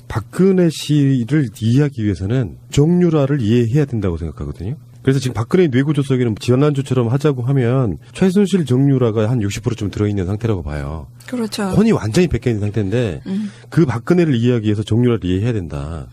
박근혜 씨를 이해하기 위해서는 정유라를 이해해야 된다고 생각하거든요. 그래서 지금 박근혜 뇌구조 속에는 지난주처럼 하자고 하면 최순실 정유라가 한 60%쯤 들어있는 상태라고 봐요. 그렇죠. 혼이 완전히 뺏겨있는 상태인데 그 박근혜를 이해하기 위해서 정유라를 이해해야 된다.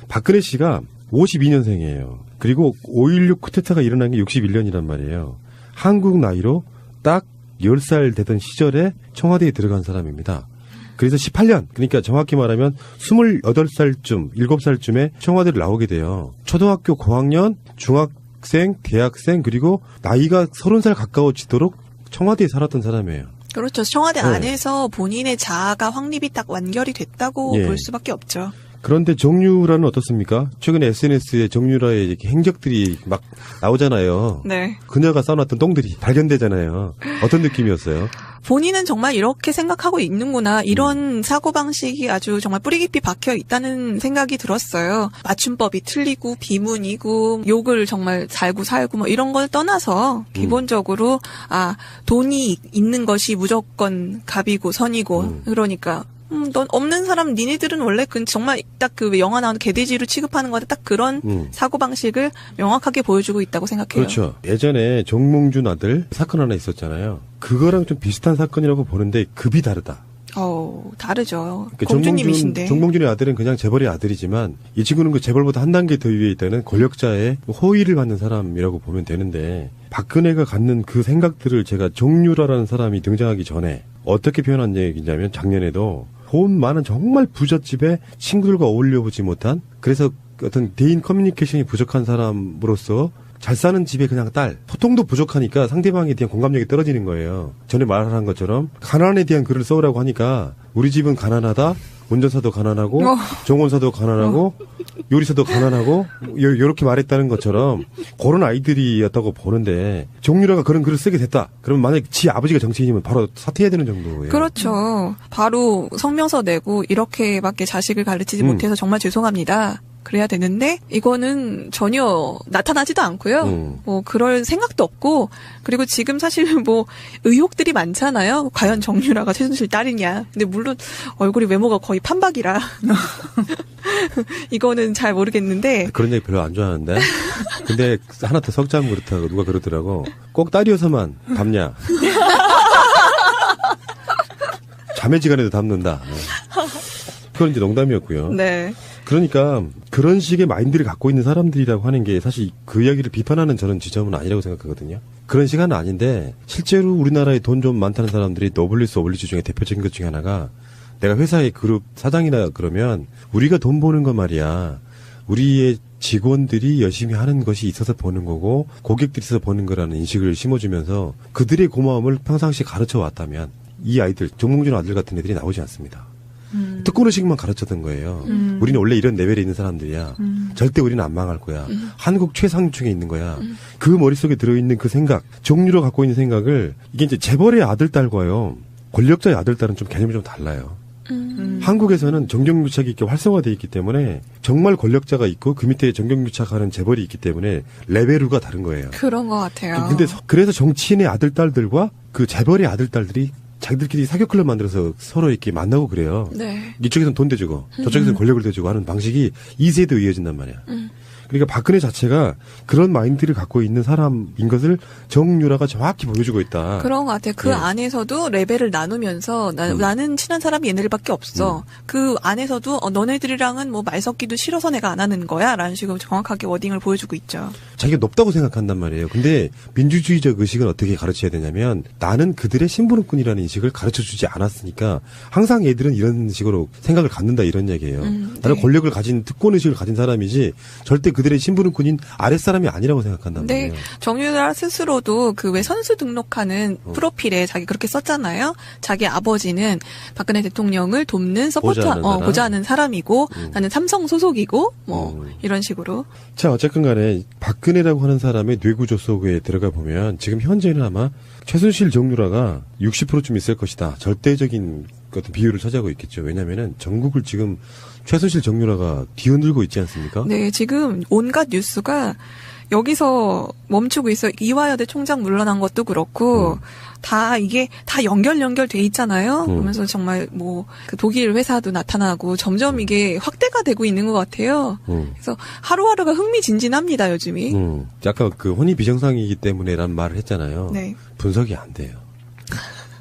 박근혜 씨가 52년생이에요. 그리고 5.16 쿠데타가 일어난 게 61년이란 말이에요. 한국 나이로 딱 10살 되던 시절에 청와대에 들어간 사람입니다. 그래서 18년, 그러니까 정확히 말하면 28살쯤, 7살쯤에 청와대를 나오게 돼요. 초등학교 고학년, 중학생, 대학생, 그리고 나이가 30살 가까워지도록 청와대에 살았던 사람이에요. 그렇죠. 청와대 안에서 본인의 자아가 확립이 딱 완결이 됐다고 볼 수밖에 없죠. 그런데 정유라는 어떻습니까? 최근에 SNS에 정유라의 이렇게 행적들이 막 나오잖아요. 네. 그녀가 써놨던 똥들이 발견되잖아요. 어떤 느낌이었어요? 본인은 정말 이렇게 생각하고 있는구나. 이런 사고방식이 아주 정말 뿌리 깊이 박혀 있다는 생각이 들었어요. 맞춤법이 틀리고 비문이고 욕을 정말 살고 살고 뭐 이런 걸 떠나서 기본적으로 돈이 있는 것이 무조건 갑이고 선이고 그러니까 넌 없는 사람 니네들은 원래 정말 딱 그 영화 나오는 개돼지로 취급하는 거다. 딱 그런 사고방식을 명확하게 보여주고 있다고 생각해요. 그렇죠. 예전에 정몽준 아들 사건 하나 있었잖아요. 그거랑 좀 비슷한 사건이라고 보는데 급이 다르다. 다르죠. 그러니까 공주님이신데. 정몽준의 아들은 그냥 재벌의 아들이지만 이 친구는 그 재벌보다 한 단계 더 위에 있다는 권력자의 호의를 받는 사람이라고 보면 되는데 박근혜가 갖는 그 생각들을 제가 정유라라는 사람이 등장하기 전에 어떻게 표현한 얘기냐면 작년에도 돈 많은 정말 부잣집에 친구들과 어울려보지 못한 그래서 어떤 대인 커뮤니케이션이 부족한 사람으로서 잘 사는 집에 그냥 딸. 소통도 부족하니까 상대방에 대한 공감력이 떨어지는 거예요. 전에 말한 것처럼 가난에 대한 글을 써오라고 하니까 우리 집은 가난하다. 운전사도 가난하고 정원사도 가난하고 요리사도 가난하고 요렇게 말했다는 것처럼 그런 아이들이었다고 보는데 정유라가 그런 글을 쓰게 됐다. 그러면 만약에 지 아버지가 정치인이면 바로 사퇴해야 되는 정도예요. 그렇죠. 바로 성명서 내고 이렇게밖에 자식을 가르치지 못해서 정말 죄송합니다. 그래야 되는데 이거는 전혀 나타나지도 않고요. 뭐 그럴 생각도 없고 그리고 지금 사실 뭐 의혹들이 많잖아요. 과연 정유라가 최순실 딸이냐. 근데 물론 얼굴이 외모가 거의 판박이라 이거는 잘 모르겠는데 그런 얘기 별로 안 좋아하는데 근데 하나 더 석자면 그렇다고 누가 그러더라고. 꼭 딸이어서만 닮냐. 자매지간에도 닮는다. 그건 이제 농담이었고요. 네. 그러니까 그런 식의 마인드를 갖고 있는 사람들이라고 하는 게 사실 그 이야기를 비판하는 저는 지점은 아니라고 생각하거든요. 그런 시간은 아닌데 실제로 우리나라에 돈 좀 많다는 사람들이 노블리스 오블리주 중에 대표적인 것 중에 하나가 내가 회사의 그룹 사장이나 그러면 우리가 돈 버는 거 말이야. 우리의 직원들이 열심히 하는 것이 있어서 버는 거고 고객들이 있어서 버는 거라는 인식을 심어주면서 그들의 고마움을 평상시에 가르쳐 왔다면 이 아이들 정몽준 아들 같은 애들이 나오지 않습니다. 특권의식만 가르쳤던 거예요. 우리는 원래 이런 레벨에 있는 사람들이야. 절대 우리는 안 망할 거야. 한국 최상층에 있는 거야. 그 머릿속에 들어있는 그 생각, 정유라 갖고 있는 생각을 이게 이제 재벌의 아들, 딸과요. 권력자의 아들, 딸은 좀 개념이 좀 달라요. 한국에서는 정경유착이 이렇게 활성화되어 있기 때문에 정말 권력자가 있고 그 밑에 정경유착하는 재벌이 있기 때문에 레벨우가 다른 거예요. 그런 것 같아요. 근데 그래서 정치인의 아들, 딸들과 그 재벌의 아들, 딸들이 자기들끼리 사교 클럽 만들어서 서로 이렇게 만나고 그래요. 네. 이쪽에서는 돈 대주고 저쪽에서는 권력을 대주고 하는 방식이 2세대 이어진단 말이야. 그러니까 박근혜 자체가 그런 마인드를 갖고 있는 사람인 것을 정유라가 정확히 보여주고 있다. 그런 것 같아요. 그 안에서도 레벨을 나누면서 나는 친한 사람이 얘네들밖에 없어. 그 안에서도 너네들이랑은 뭐 말 섞기도 싫어서 내가 안 하는 거야 라는 식으로 정확하게 워딩을 보여주고 있죠. 자기가 높다고 생각한단 말이에요. 근데 민주주의적 의식은 어떻게 가르쳐야 되냐면 나는 그들의 심부름꾼이라는 인식을 가르쳐주지 않았으니까 항상 얘들은 이런 식으로 생각을 갖는다 이런 얘기예요. 나는 권력을 가진 특권의식을 가진 사람이지 절대 그들의 심부름꾼인 아랫사람이 아니라고 생각한단 말이에요. 네. 정유라 스스로도 그 왜 선수 등록하는 프로필에 자기 그렇게 썼잖아요. 자기 아버지는 박근혜 대통령을 돕는 보좌하는 사람이고 나는 삼성 소속이고 뭐 이런 식으로. 자, 어쨌든 간에 박근혜라고 하는 사람의 뇌구조 속에 들어가 보면 지금 현재는 아마 최순실 정유라가 60%쯤 있을 것이다. 절대적인 어떤 비율을 차지하고 있겠죠. 왜냐면은 전국을 지금 최순실 정유라가 뒤흔들고 있지 않습니까? 네, 지금 온갖 뉴스가 여기서 멈추고 있어. 이화여대 총장 물러난 것도 그렇고 다 이게 다 연결돼 있잖아요. 그러면서 정말 뭐 그 독일 회사도 나타나고 점점 이게 확대가 되고 있는 것 같아요. 그래서 하루하루가 흥미진진합니다, 요즘이. 아까 그 혼이 비정상이기 때문에라는 말을 했잖아요. 네. 분석이 안 돼요.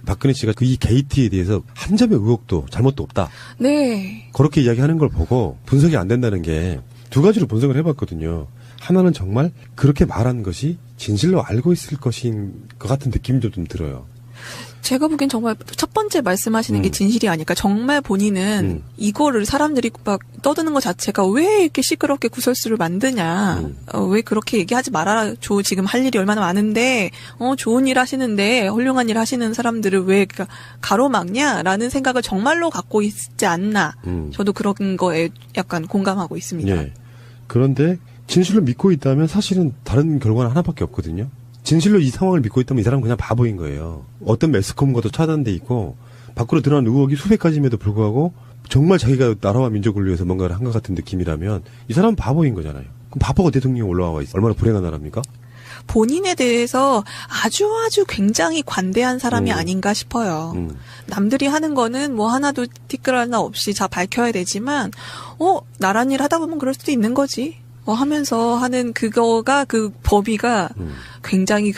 박근혜 씨가 이 게이트에 대해서 한 점의 의혹도 잘못도 없다. 네. 그렇게 이야기하는 걸 보고 분석이 안 된다는 게 두 가지로 분석을 해봤거든요. 하나는 정말 그렇게 말한 것이 진실로 알고 있을 것인 것 같은 느낌이 좀 들어요. 제가 보기엔 정말 첫 번째 말씀하시는 게 진실이 아닐까. 정말 본인은 이거를 사람들이 막 떠드는 것 자체가 왜 이렇게 시끄럽게 구설수를 만드냐. 왜 그렇게 얘기하지 말아줘. 지금 할 일이 얼마나 많은데 좋은 일 하시는데 훌륭한 일 하시는 사람들을 왜 가로막냐라는 생각을 정말로 갖고 있지 않나. 저도 그런 거에 약간 공감하고 있습니다. 예. 그런데 진실로 믿고 있다면 사실은 다른 결과는 하나밖에 없거든요. 진실로 이 상황을 믿고 있다면 이 사람은 그냥 바보인 거예요. 어떤 매스컴과도 차단돼 있고 밖으로 드러난 의혹이 수백 가지임에도 불구하고 정말 자기가 나라와 민족을 위해서 뭔가를 한 것 같은 느낌이라면 이 사람은 바보인 거잖아요. 그럼 바보가 대통령에 올라와 있어. 얼마나 불행한 나라입니까? 본인에 대해서 아주 굉장히 관대한 사람이 아닌가 싶어요. 남들이 하는 거는 뭐 하나도 티끌 하나 없이 다 밝혀야 되지만 나란 일 하다 보면 그럴 수도 있는 거지. 하면서 하는 그거가 그 범위가 굉장히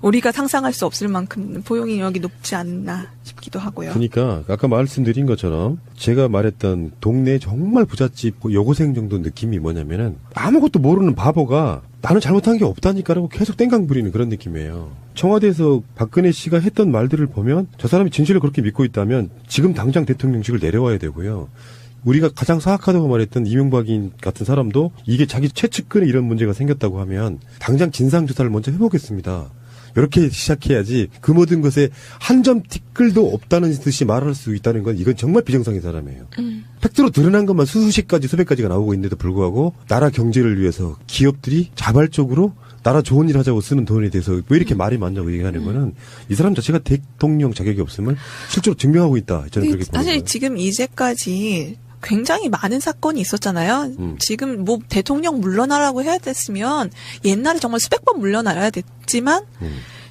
우리가 상상할 수 없을 만큼 포용력이 높지 않나 싶기도 하고요. 그러니까 아까 말씀드린 것처럼 제가 말했던 동네 정말 부잣집 여고생 정도 느낌이 뭐냐면은 아무것도 모르는 바보가 나는 잘못한 게 없다니까라고 계속 땡강 부리는 그런 느낌이에요. 청와대에서 박근혜 씨가 했던 말들을 보면 저 사람이 진실로 그렇게 믿고 있다면 지금 당장 대통령직을 내려와야 되고요. 우리가 가장 사악하다고 말했던 이명박인 같은 사람도 이게 자기 최측근에 이런 문제가 생겼다고 하면 당장 진상조사를 먼저 해보겠습니다. 이렇게 시작해야지 그 모든 것에 한 점 티끌도 없다는 듯이 말할 수 있다는 건 이건 정말 비정상인 사람이에요. 팩트로 드러난 것만 수십 가지 수백 가지가 나오고 있는데도 불구하고 나라 경제를 위해서 기업들이 자발적으로 나라 좋은 일 하자고 쓰는 돈에 대해서 왜 이렇게 말이 많냐고 얘기하는 거는 이 사람 자체가 대통령 자격이 없음을 실제로 증명하고 있다. 저는 그렇게 보는 사실 거예요. 지금 이제까지 굉장히 많은 사건이 있었잖아요. 지금 뭐 대통령 물러나라고 해야 됐으면 옛날에 정말 수백 번 물러나야 됐지만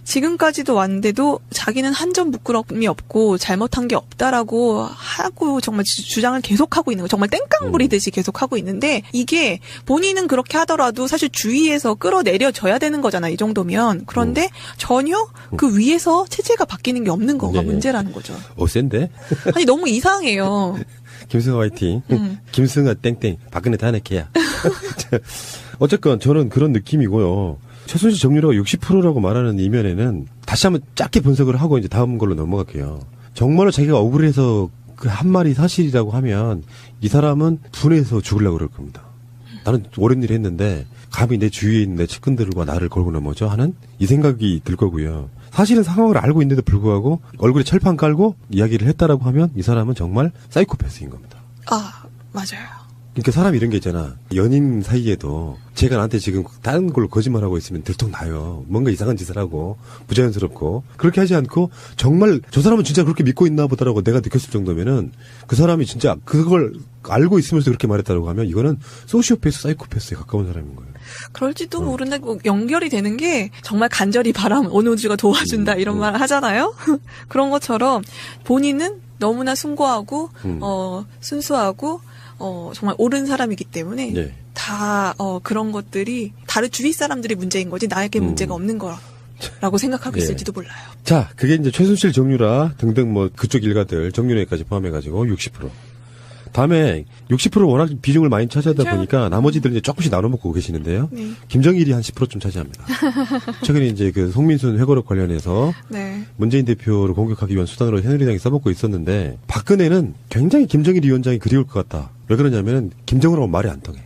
지금까지도 왔는데도 자기는 한 점 부끄러움이 없고 잘못한 게 없다라고 하고 정말 주장을 계속하고 있는 거. 정말 땡깡 부리듯이 계속하고 있는데 이게 본인은 그렇게 하더라도 사실 주위에서 끌어내려져야 되는 거잖아. 이 정도면. 그런데 전혀 그 위에서 체제가 바뀌는 게 없는 거가 문제라는 거죠. 센데? 아니 너무 이상해요. 김승아 화이팅. 김승아 땡땡. 박근혜 탄핵해야. 어쨌건 저는 그런 느낌이고요. 최순실 정유라가 60%라고 말하는 이면에는 다시 한번 짧게 분석을 하고 이제 다음 걸로 넘어갈게요. 정말로 자기가 억울해서 그 한 말이 사실이라고 하면 이 사람은 분해서 죽으려고 그럴 겁니다. 나는 옳은 일을 했는데 감히 내 주위에 있는 내 측근들과 나를 걸고 넘어져 하는 이 생각이 들 거고요. 사실은 상황을 알고 있는데도 불구하고 얼굴에 철판 깔고 이야기를 했다라고 하면 이 사람은 정말 사이코패스인 겁니다. 맞아요. 그러니까 사람 이런 게 있잖아. 연인 사이에도 제가 나한테 지금 다른 걸로 거짓말하고 있으면 들통나요. 뭔가 이상한 짓을 하고 부자연스럽고 그렇게 하지 않고 정말 저 사람은 진짜 그렇게 믿고 있나 보다라고 내가 느꼈을 정도면은 그 사람이 진짜 그걸 알고 있으면서 그렇게 말했다고 하면 이거는 소시오패스, 사이코패스에 가까운 사람인 거예요. 그럴지도 모르는데 뭐 연결이 되는 게 정말 간절히 바람 어느 우주가 도와준다 이런 말 하잖아요. 그런 것처럼 본인은 너무나 숭고하고 순수하고 정말 옳은 사람이기 때문에 네. 다 그런 것들이 다른 주위 사람들이 문제인 거지 나에게 문제가 없는 거라고 생각하고 있을지도 몰라요. 자, 그게 이제 최순실, 정유라 등등 뭐 그쪽 일가들 정윤회까지 포함해가지고 60%. 다음에 60% 워낙 비중을 많이 차지하다 보니까 나머지들 이제 조금씩 나눠 먹고 계시는데요. 네. 김정일이 한 10%좀 차지합니다. 최근에 이제 그 송민순 회고록 관련해서 네. 문재인 대표를 공격하기 위한 수단으로 새누리당이 써먹고 있었는데 박근혜는 굉장히 김정일 위원장이 그리울 것 같다. 왜 그러냐면은 김정은하고 말이 안 통해.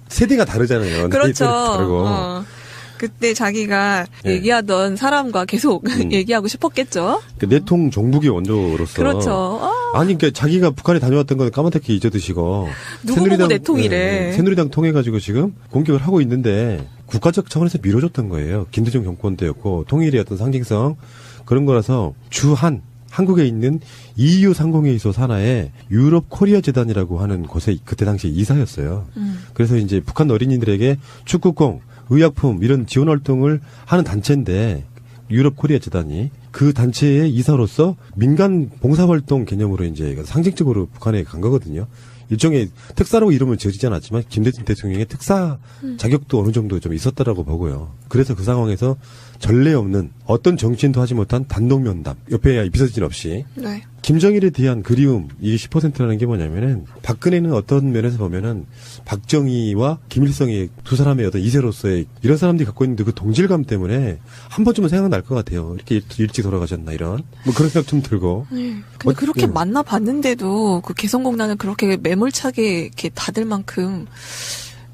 세대가 다르잖아요. 그렇죠. 다르고. 그때 자기가 얘기하던 사람과 계속 얘기하고 싶었겠죠. 그 내통 종북의 원조로서. 그렇죠. 아니, 그러니까 자기가 북한에 다녀왔던 건 까맣게 잊어드시고. 누구 보고 내통이래. 새누리당 통해가지고 지금 공격을 하고 있는데 국가적 차원에서 미뤄줬던 거예요. 김대중 정권 때였고 통일의 어떤 상징성 그런 거라서 주한 한국에 있는 EU 상공회의소 산하에 유럽 코리아 재단이라고 하는 곳에 그때 당시에 이사였어요. 그래서 이제 북한 어린이들에게 축구공, 의약품 이런 지원 활동을 하는 단체인데 유럽 코리아 재단이 그 단체의 이사로서 민간 봉사활동 개념으로 이제 상징적으로 북한에 간 거거든요. 일종의 특사라고 이름을 지어지지 않았지만 김대중 대통령의 특사 자격도 어느 정도 좀 있었다라고 보고요. 그래서 그 상황에서 전례 없는 어떤 정치인도 하지 못한 단독 면담, 옆에 비서진 없이 네. 김정일에 대한 그리움, 이게 10%라는 게 뭐냐면은 박근혜는 어떤 면에서 보면은 박정희와 김일성의 두 사람의 어떤 이세로서의 이런 사람들이 갖고 있는 그 동질감 때문에 한 번쯤은 생각날 것 같아요. 이렇게 일찍 돌아가셨나 이런 뭐 그런 생각 좀 들고. 근데 그렇게 만나봤는데도 그 개성공단을 그렇게 매몰차게 이렇게 닫을 만큼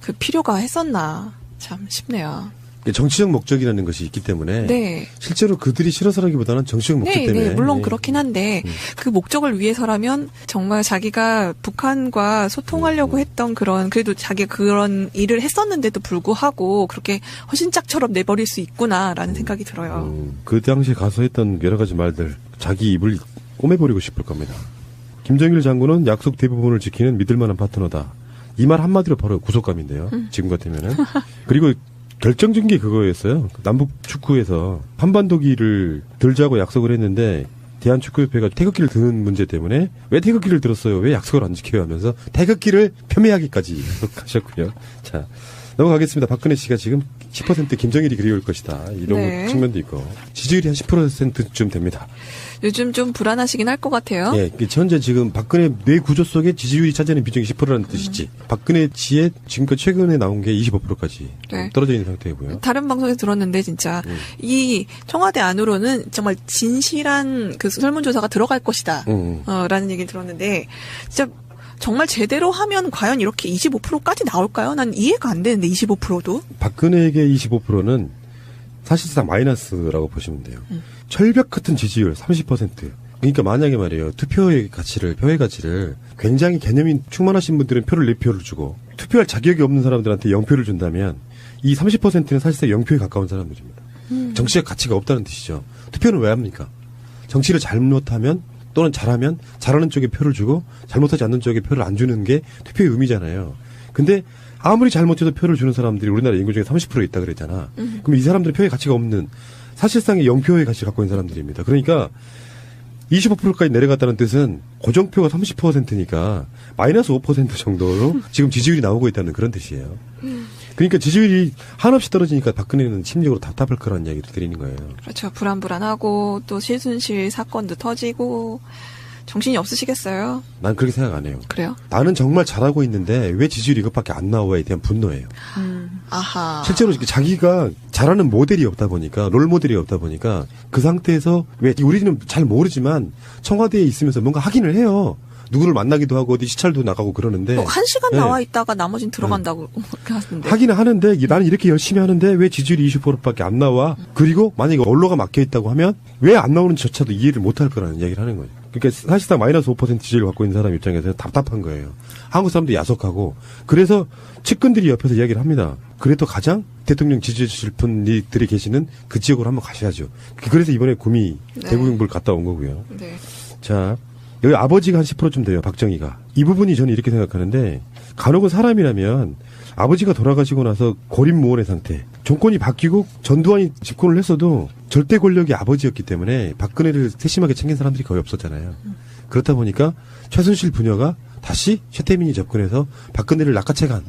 그 필요가 했었나 참 싶네요. 정치적 목적이라는 것이 있기 때문에 네. 실제로 그들이 싫어서라기보다는 정치적 목적 때문에. 네, 물론 그렇긴 한데 그 목적을 위해서라면 정말 자기가 북한과 소통하려고 했던 그런 그래도 자기가 그런 일을 했었는데도 불구하고 그렇게 허신짝처럼 내버릴 수 있구나라는 생각이 들어요. 그 당시에 가서 했던 여러 가지 말들 자기 입을 꼬매버리고 싶을 겁니다. 김정일 장군은 약속 대부분을 지키는 믿을만한 파트너다. 이 말 한마디로 바로 구속감인데요. 지금 같으면은. 그리고 결정적인 게 그거였어요. 남북 축구에서 한반도기를 들자고 약속을 했는데 대한축구협회가 태극기를 드는 문제 때문에 왜 태극기를 들었어요? 왜 약속을 안 지켜요? 하면서 태극기를 폄훼하기까지 하셨고요. 자, 넘어가겠습니다. 박근혜 씨가 지금 10% 김정일이 그리울 것이다. 이런 네. 측면도 있고. 지지율이 한 10%쯤 됩니다. 요즘 좀 불안하시긴 할 것 같아요. 예, 현재 지금 박근혜 뇌 구조 속에 지지율이 차지하는 비중이 10%라는 뜻이지. 박근혜 씨의 지금까지 최근에 나온 게 25%까지 네. 떨어져 있는 상태이고요. 다른 방송에서 들었는데 진짜 이 청와대 안으로는 정말 진실한 그 설문조사가 들어갈 것이다. 라는 얘기 들었는데 진짜 정말 제대로 하면 과연 이렇게 25%까지 나올까요? 난 이해가 안 되는데 25%도? 박근혜에게 25%는 사실상 마이너스라고 보시면 돼요. 철벽 같은 지지율 30%. 그러니까 만약에 말이에요. 투표의 가치를, 표의 가치를 굉장히 개념이 충만하신 분들은 표를 4표를 주고 투표할 자격이 없는 사람들한테 0표를 준다면 이 30%는 사실상 0표에 가까운 사람들입니다. 정치적 가치가 없다는 뜻이죠. 투표는 왜 합니까? 정치를 잘못하면 또는 잘하면 잘하는 쪽에 표를 주고 잘못하지 않는 쪽에 표를 안 주는 게 투표의 의미잖아요. 근데 아무리 잘못해도 표를 주는 사람들이 우리나라 인구 중에 30% 있다 그랬잖아. 그럼 이 사람들은 표의 가치가 없는 사실상의 0표의 가치를 갖고 있는 사람들입니다. 그러니까 25%까지 내려갔다는 뜻은 고정표가 30%니까 마이너스 5% 정도로 지금 지지율이 나오고 있다는 그런 뜻이에요. 그러니까 지지율이 한없이 떨어지니까 박근혜는 심리적으로 답답할 거라는 이야기를 드리는 거예요. 그렇죠. 불안불안하고 또 실순실 사건도 터지고 정신이 없으시겠어요? 난 그렇게 생각 안 해요. 그래요? 나는 정말 잘하고 있는데 왜 지지율이 이것밖에 안 나와에 대한 분노예요. 아하. 실제로 자기가 잘하는 모델이 없다 보니까 롤 모델이 없다 보니까 그 상태에서 왜 우리는 잘 모르지만 청와대에 있으면서 뭔가 하긴을 해요. 누구를 만나기도 하고 어디 시찰도 나가고 그러는데 1시간 네. 나와 있다가 나머진 들어간다고 하는데. 하기는 하는데 나는 이렇게 열심히 하는데 왜 지지율이 20%밖에 안 나와? 그리고 만약에 언로가 막혀 있다고 하면 왜 안 나오는지조차도 이해를 못할 거라는 이야기를 하는 거예요. 그러니까 사실상 마이너스 5% 지지율을 갖고 있는 사람 입장에서는 답답한 거예요. 한국 사람들이 야속하고 그래서 측근들이 옆에서 이야기를 합니다. 그래도 가장 대통령 지지해 주실 분들이 계시는 그 지역으로 한번 가셔야죠. 그래서 이번에 구미 네. 대구경부를 갔다 온 거고요. 네. 자, 여기 아버지가 한 10%쯤 돼요, 박정희가. 이 부분이 저는 이렇게 생각하는데, 간혹은 사람이라면 아버지가 돌아가시고 나서 고립무원의 상태, 정권이 바뀌고 전두환이 집권을 했어도 절대 권력이 아버지였기 때문에 박근혜를 세심하게 챙긴 사람들이 거의 없었잖아요. 그렇다 보니까 최순실 부녀가 다시 최태민이 접근해서 박근혜를 낚아채간.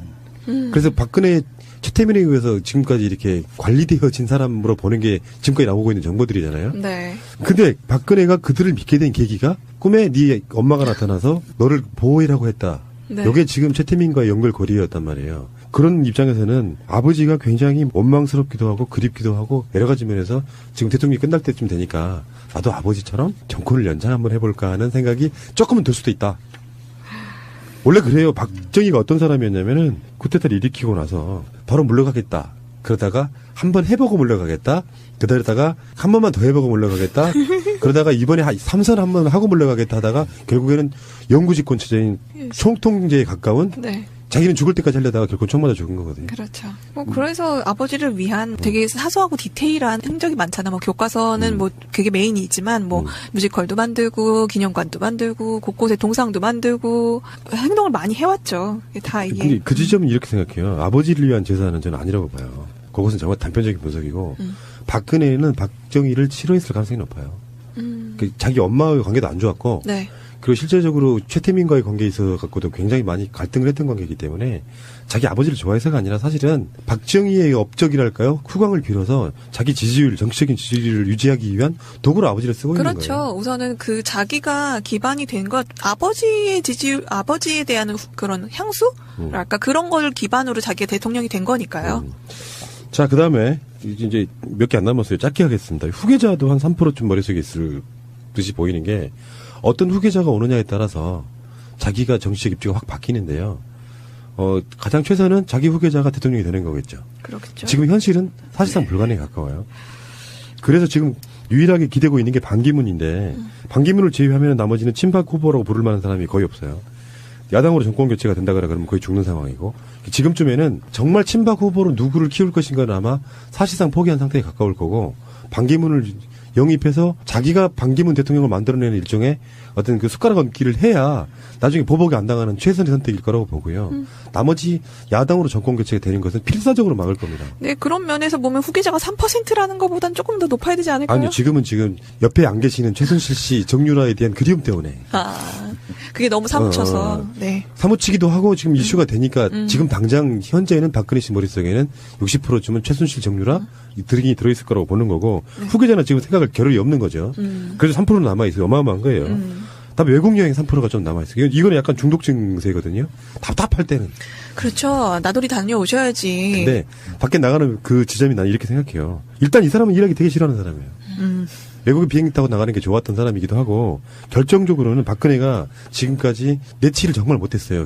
그래서 박근혜 최태민에 의해서 지금까지 이렇게 관리되어진 사람으로 보는 게 지금까지 나오고 있는 정보들이잖아요. 네. 근데 박근혜가 그들을 믿게 된 계기가 꿈에 네 엄마가 나타나서 너를 보호해라고 했다. 네. 이게 지금 최태민과의 연결고리였단 말이에요. 그런 입장에서는 아버지가 굉장히 원망스럽기도 하고 그립기도 하고 여러 가지 면에서 지금 대통령이 끝날 때쯤 되니까 나도 아버지처럼 정권을 연장 한번 해볼까 하는 생각이 조금은 들 수도 있다. 원래 그래요. 박정희가 어떤 사람이었냐면은 쿠데타를 일으키고 나서 바로 물러가겠다. 그러다가 한번 해보고 물러가겠다. 그러다가 한 번만 더 해보고 물러가겠다. 그러다가 이번에 3선 한번 하고 물러가겠다 하다가 결국에는 영구집권 체제인 총통제에 가까운 네. 자기는 죽을 때까지 하려다가 결국 총 맞아 죽은 거거든요. 그렇죠. 그래서 아버지를 위한 되게 사소하고 디테일한 행적이 많잖아. 뭐 교과서는 뭐 그게 메인이지만 뭐 뮤지컬도 만들고 기념관도 만들고 곳곳에 동상도 만들고 행동을 많이 해왔죠. 다 이게. 근데 그 지점은 이렇게 생각해요. 아버지를 위한 제사는 저는 아니라고 봐요. 그것은 정말 단편적인 분석이고 박근혜는 박정희를 싫어했을 가능성이 높아요. 자기 엄마의 관계도 안 좋았고 네. 그리고 실제적으로 최태민과의 관계에 있어 갖고도 굉장히 많이 갈등을 했던 관계이기 때문에 자기 아버지를 좋아해서가 아니라 사실은 박정희의 업적이랄까요? 후광을 빌어서 자기 지지율, 정치적인 지지율을 유지하기 위한 도구로 아버지를 쓰고 있는 거예요. 그렇죠. 우선은 그 자기가 기반이 된 것, 아버지의 지지율, 아버지에 대한 그런 향수랄까 그런 걸 기반으로 자기가 대통령이 된 거니까요. 자, 그 다음에 이제 몇 개 안 남았어요. 짧게 하겠습니다. 후계자도 한 3%좀 머릿속에 있을 듯이 보이는 게 어떤 후계자가 오느냐에 따라서 자기가 정치적 입지가 확 바뀌는데요. 가장 최선은 자기 후계자가 대통령이 되는 거겠죠. 그렇겠죠. 지금 현실은 사실상 불가능에 가까워요. 그래서 지금 유일하게 기대고 있는 게 반기문인데 반기문을 제외하면 나머지는 친박 후보라고 부를 만한 사람이 거의 없어요. 야당으로 정권 교체가 된다 그러면 거의 죽는 상황이고 지금쯤에는 정말 친박 후보로 누구를 키울 것인가는 아마 사실상 포기한 상태에 가까울 거고 반기문을 영입해서 자기가 반기문 대통령을 만들어내는 일종의 어떤 그 숟가락 얹기를 해야 나중에 보복이 안 당하는 최선의 선택일 거라고 보고요. 나머지 야당으로 정권 교체가 되는 것은 필사적으로 막을 겁니다. 네, 그런 면에서 보면 후계자가 3%라는 것보단 조금 더 높아야 되지 않을까요? 아니요, 지금 옆에 안 계시는 최순실 씨, 정유라에 대한 그리움 때문에. 그게 너무 사무쳐서. 네. 사무치기도 하고 지금 이슈가 되니까 지금 당장 현재는 박근혜 씨 머릿속에는 60%쯤은 최순실, 정유라 이 드링이 들어있을 거라고 보는 거고 후계자는 지금 생각할 겨를이 없는 거죠. 그래서 3%는 남아있어요. 어마어마한 거예요. 다음에 외국 여행 3%가 좀 남아있어요. 이거는 약간 중독 증세거든요. 답답할 때는. 그렇죠. 나돌이 다녀오셔야지. 근데 밖에 나가는 그 지점이 난 이렇게 생각해요. 일단 이 사람은 일하기 되게 싫어하는 사람이에요. 외국에 비행기 타고 나가는 게 좋았던 사람이기도 하고 결정적으로는 박근혜가 지금까지 내치를 정말 못했어요.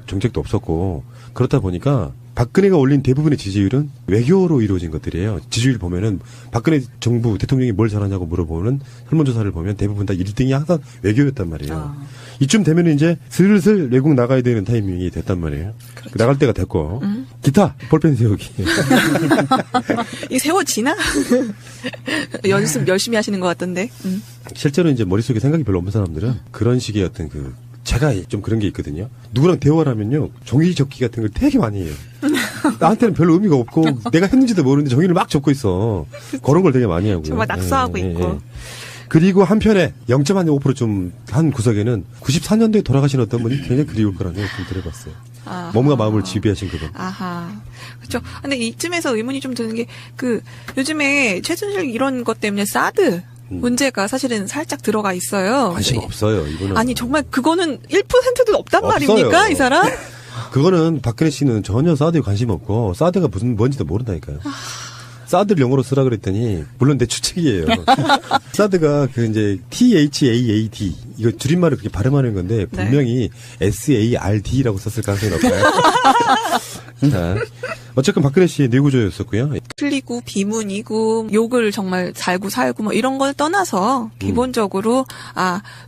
정책도 없었고 그렇다 보니까 박근혜가 올린 대부분의 지지율은 외교로 이루어진 것들이에요. 지지율 보면은 박근혜 정부 대통령이 뭘 잘하냐고 물어보는 설문조사를 보면 대부분 다 1등이 항상 외교였단 말이에요. 이쯤 되면 이제 슬슬 외국 나가야 되는 타이밍이 됐단 말이에요. 그렇죠. 나갈 때가 됐고 기타 볼펜 세우기. 이 세워지나? 연습 열심히 하시는 것 같던데. 실제로 이제 머릿속에 생각이 별로 없는 사람들은 그런 식의 어떤 제가 좀 그런 게 있거든요. 누구랑 대화를 하면요. 종이 접기 같은 걸 되게 많이 해요. 나한테는 별로 의미가 없고 내가 했는지도 모르는데 종이를 막 접고 있어. 그런 걸 되게 많이 하고요. 정말 낙서하고 있고. 그리고 한편에 0.5% 좀 한 구석에는 94년도에 돌아가신 어떤 분이 굉장히 그리울 거라는 생각이 좀 들어봤어요. 몸과 마음을 지배하신 그분. 그렇죠. 근데 이쯤에서 의문이 좀 드는 게 요즘에 최순실 이런 것 때문에 사드 문제가 사실은 살짝 들어가 있어요. 관심 없어요. 이거는. 아니 정말 그거는 1%도 없단 말입니까? 이 사람? 그거는 박근혜 씨는 전혀 사드에 관심 없고 사드가 뭔지도 모른다니까요. 사드를 영어로 쓰라 그랬더니 물론 내 추측이에요. 사드가 이제 THAAD 이거 줄임말을 그렇게 발음하는 건데 분명히 SARD라고 썼을 가능성이 높아요. 자, 어쨌든 박근혜 씨의 뇌구조였었고요. 틀리고 비문이고 욕을 정말 살고 살고 뭐 이런 걸 떠나서 기본적으로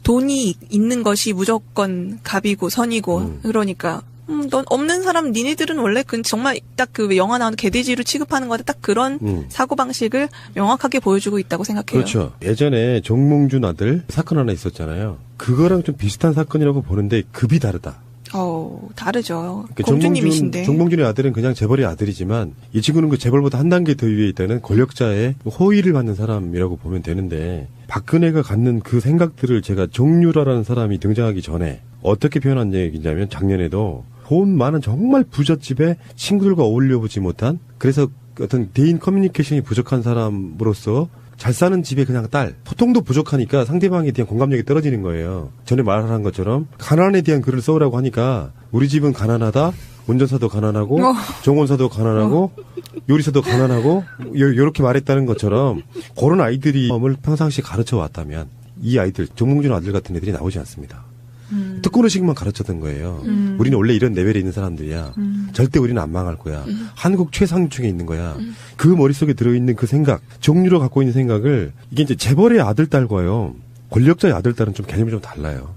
돈이 있는 것이 무조건 갑이고 선이고 그러니까 넌 없는 사람 니네들은 원래 정말 딱 영화 나오는 개돼지로 취급하는 거다 딱 그런 사고방식을 명확하게 보여주고 있다고 생각해요. 그렇죠. 예전에 정몽준 아들 사건 하나 있었잖아요. 그거랑 좀 비슷한 사건이라고 보는데 급이 다르다. 다르죠. 공주님이신데. 정몽준의 아들은 그냥 재벌의 아들이지만 이 친구는 그 재벌보다 한 단계 더 위에 있다는 권력자의 호의를 받는 사람이라고 보면 되는데 박근혜가 갖는 그 생각들을 제가 정유라라는 사람이 등장하기 전에 어떻게 표현한 얘기냐면 작년에도 돈 많은 정말 부잣집에 친구들과 어울려보지 못한 그래서 어떤 대인 커뮤니케이션이 부족한 사람으로서 잘 사는 집에 그냥 딸. 소통도 부족하니까 상대방에 대한 공감력이 떨어지는 거예요. 전에 말한 것처럼 가난에 대한 글을 써오라고 하니까 우리 집은 가난하다. 운전사도 가난하고 정원사도 가난하고 요리사도 가난하고 요렇게 말했다는 것처럼 그런 아이들이 평상시에 가르쳐 왔다면 이 아이들 정몽준 아들 같은 애들이 나오지 않습니다. 특권의식만 가르쳤던 거예요. 우리는 원래 이런 레벨에 있는 사람들이야. 절대 우리는 안 망할 거야. 한국 최상층에 있는 거야. 그 머릿속에 들어있는 그 생각, 정유로 갖고 있는 생각을 이게 이제 재벌의 아들, 딸과요. 권력자의 아들, 딸은 좀 개념이 좀 달라요.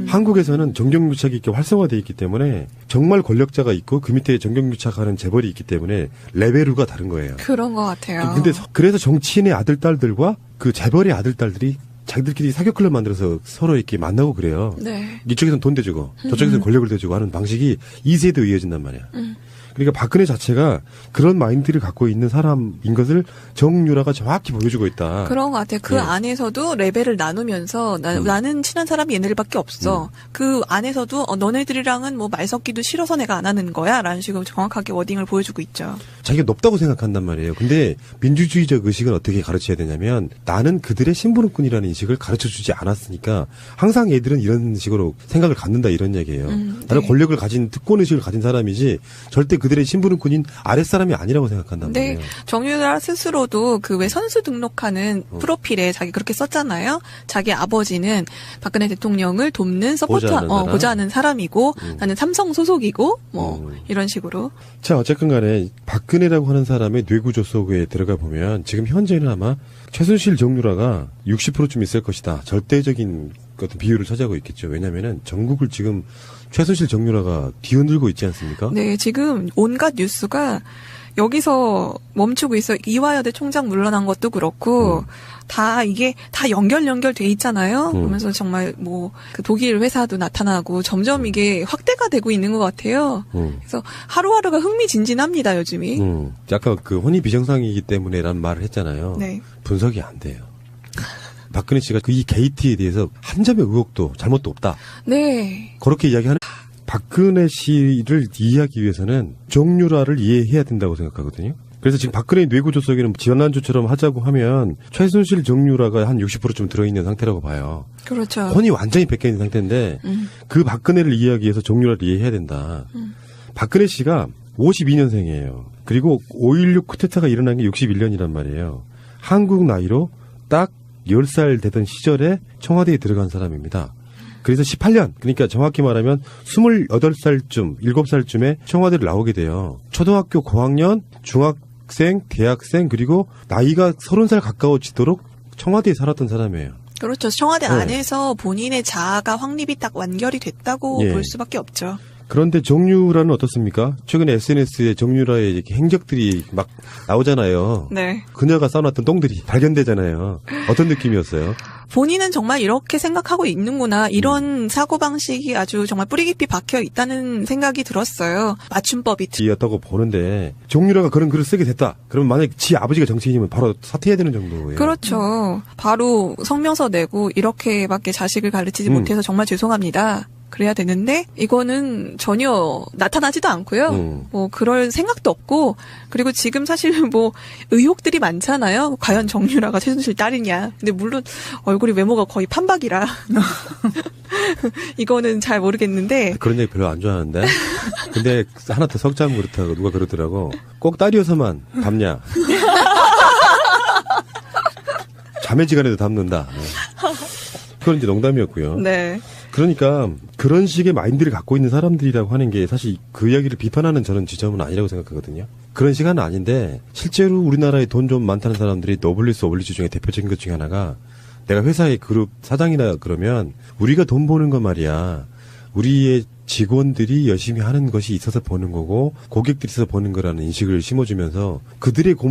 한국에서는 정경유착이 이렇게 활성화되어 있기 때문에 정말 권력자가 있고 그 밑에 정경유착하는 재벌이 있기 때문에 레벨루가 다른 거예요. 그런 것 같아요. 근데 그래서 정치인의 아들, 딸들과 그 재벌의 아들, 딸들이 자기들끼리 사교 클럽 만들어서 서로 이렇게 만나고 그래요. 네. 이쪽에서는 돈 대주고 저쪽에서는 권력을 대주고 하는 방식이 2세도 이어진단 말이야. 그러니까 박근혜 자체가 그런 마인드를 갖고 있는 사람인 것을 정유라가 정확히 보여주고 있다. 그런 것 같아요. 그 네. 안에서도 레벨을 나누면서 나는 친한 사람이 얘네들밖에 없어. 그 안에서도 너네들이랑은 뭐 말 섞기도 싫어서 내가 안 하는 거야 라는 식으로 정확하게 워딩을 보여주고 있죠. 자기가 높다고 생각한단 말이에요. 근데 민주주의적 의식은 어떻게 가르쳐야 되냐면 나는 그들의 심부름꾼이라는 인식을 가르쳐주지 않았으니까 항상 얘들은 이런 식으로 생각을 갖는다 이런 얘기예요. 나는 네. 권력을 가진 특권의식을 가진 사람이지 절대 그들의 심부름꾼인 아랫사람이 아니라고 생각한단 네, 말이에요. 정유라 스스로도 그 왜 선수 등록하는 프로필에 자기 그렇게 썼잖아요. 자기 아버지는 박근혜 대통령을 돕는 보좌하는 사람이고 나는 삼성 소속이고 뭐 이런 식으로. 자, 어쨌건 간에 박근혜라고 하는 사람의 뇌구조 속에 들어가 보면 지금 현재는 아마 최순실 정유라가 60%쯤 있을 것이다. 절대적인 어떤 비율을 차지하고 있겠죠. 왜냐면은 전국을 지금 최순실 정유라가 뒤흔들고 있지 않습니까? 네, 지금 온갖 뉴스가 여기서 멈추고 있어. 이화여대 총장 물러난 것도 그렇고 다 이게 다 연결돼 있잖아요. 그러면서 정말 뭐 그 독일 회사도 나타나고 점점 이게 확대가 되고 있는 것 같아요. 그래서 하루하루가 흥미진진합니다, 요즘이. 아까 그 혼이 비정상이기 때문에라는 말을 했잖아요. 네. 분석이 안 돼요. 박근혜 씨가 그 이 게이트에 대해서 한 점의 의혹도 잘못도 없다. 네. 그렇게 이야기하는 박근혜 씨를 이해하기 위해서는 정유라를 이해해야 된다고 생각하거든요. 그래서 지금 박근혜 뇌구조 속에는 지원난주처럼 하자고 하면 최순실 정유라가 한 60%쯤 들어있는 상태라고 봐요. 그렇죠. 혼이 완전히 뺏겨있는 상태인데 그 박근혜를 이해하기 위해서 정유라를 이해해야 된다. 박근혜 씨가 52년생이에요. 그리고 5.16 쿠데타가 일어난 게 61년이란 말이에요. 한국 나이로 딱 10살 되던 시절에 청와대에 들어간 사람입니다. 그래서 18년, 그러니까 정확히 말하면 28살쯤, 7살쯤에 청와대를 나오게 돼요. 초등학교 고학년, 중학생, 대학생, 그리고 나이가 30살 가까워지도록 청와대에 살았던 사람이에요. 그렇죠. 청와대 네. 안에서 본인의 자아가 확립이 딱 완결이 됐다고 예. 볼 수밖에 없죠. 그런데 정유라는 어떻습니까? 최근에 SNS에 정유라의 이렇게 행적들이 막 나오잖아요. 네. 그녀가 쌓아놨던 똥들이 발견되잖아요. 어떤 느낌이었어요? 본인은 정말 이렇게 생각하고 있는구나. 이런 사고방식이 아주 정말 뿌리 깊이 박혀 있다는 생각이 들었어요. 맞춤법이. 였다고 보는데 정유라가 그런 글을 쓰게 됐다. 그러면 만약에 지 아버지가 정치인이면 바로 사퇴해야 되는 정도예요. 그렇죠. 바로 성명서 내고 이렇게밖에 자식을 가르치지 못해서 정말 죄송합니다. 그래야 되는데 이거는 전혀 나타나지도 않고요. 뭐 그럴 생각도 없고 그리고 지금 사실 뭐 의혹들이 많잖아요. 과연 정유라가 최순실 딸이냐. 근데 물론 얼굴이 외모가 거의 판박이라 이거는 잘 모르겠는데 그런 얘기 별로 안 좋아하는데. 근데 하나 더 석자면 그렇다고 누가 그러더라고. 꼭 딸이어서만 닮냐. 자매지간에도 닮는다. 그건 이제 농담이었고요. 네. 그러니까 그런 식의 마인드를 갖고 있는 사람들이라고 하는 게 사실 그 이야기를 비판하는 저는 지점은 아니라고 생각하거든요. 그런 시간은 아닌데 실제로 우리나라에 돈 좀 많다는 사람들이 노블리스 오블리주 중에 대표적인 것 중에 하나가 내가 회사의 그룹 사장이나 그러면 우리가 돈 버는 거 말이야. 우리의 직원들이 열심히 하는 것이 있어서 버는 거고 고객들이 있어서 버는 거라는 인식을 심어주면서 그들의 고마움